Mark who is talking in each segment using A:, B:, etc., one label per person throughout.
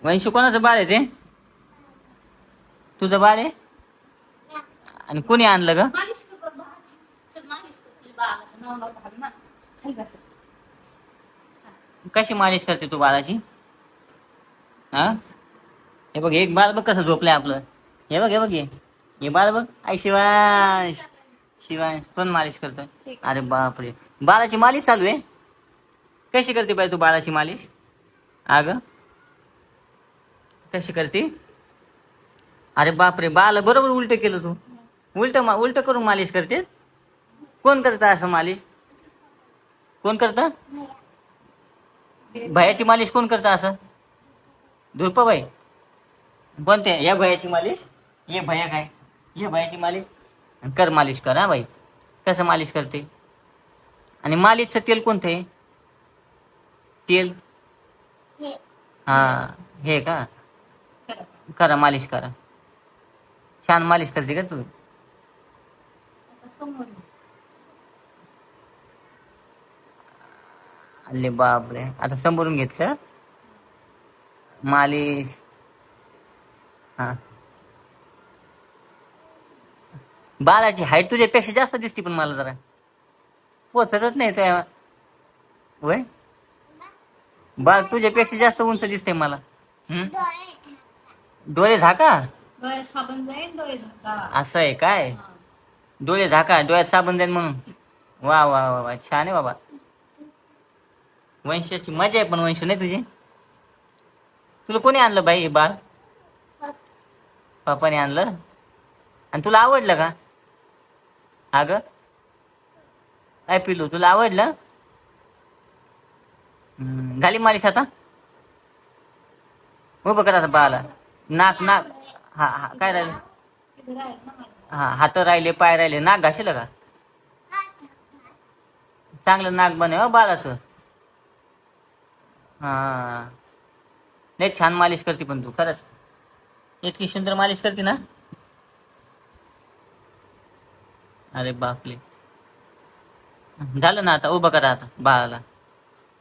A: वंशी कोणाचं बाळ आहे ते? तुझं बाळ आहे? आणि कोणी आणलं ग? कशी मालिश करते तू बाळाची? हा, हे बघ एक बाळ बघ कसं झोपलंय आपलं. हे बघ, हे बघ, हे बाळ बघ. आई शिवांश, शिवांश कोण मालिश करतोय? अरे बापरे, बाळाची मालिश चालू आहे. कशी करते बाई तू बाळाची मालिश? अग कशी करते? अरे बापरे, बाळाला बरोबर उलट केलं तू. उलट करून मालिश करते. कोण करतं असं मालिश? कोण करतं? भयाची मालिश कोण करतं असं? धुरपाबाई. पण ते या भयाची मालिश, ये भया काय, ये भयाची मालिश कर, मालिश कर हा बाई. कसं मालिश करते? आणि मालिशचं तेल कोणतं आहे? तेल हा, हे का? करा मालिश करा. छान मालिश करते का तू? अरे बापरे, आता समोरून घेतलं मालिश. हा, बाळाची हाईट तुझ्यापेक्षा जास्त दिसते पण मला जरा पोचतच नाही त्या. वय बाळ तुझ्यापेक्षा जास्त उंच दिसते मला. हम्म? डोळे झाका. असं आहे काय? डोळे झाका, डोळ्यात साबण जाईल म्हणून. वा वा वा वा, छान आहे बाबा. वंशाची मजा आहे पण वंश नाही तुझी. तुला कोणी आणलं बाई हे बाळ? पप्पाने आणलं. आणि तुला आवडलं का? अगं काय पिलू, तुला आवडलं? झाली मालिश आता? उभं करा आता बाळाला. नाक नाक, हा हा, काय राहिलं? हा, हात राहिले, पाय राहिले, नाक घाशील का? चांगलं नाक बने हो बाळाचं. हा, नाही छान मालिश करते पण तू खरंच. इतकी सुंदर मालिश करते ना. अरे बापले, झालं ना आता. उभं करा आता बाळाला.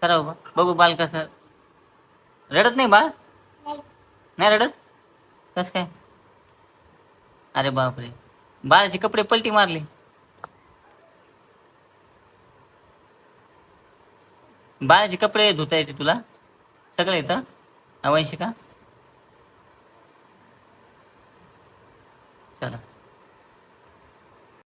A: करा उभं, बघू बाळ कसं. रडत नाही बाळ? नाही रडत? कस काय? अरे बापरे, बाळाचे कपडे पलटी मारले. बाळाचे कपडे धुता येते तुला? सगळं येतं अवंशिका? चला.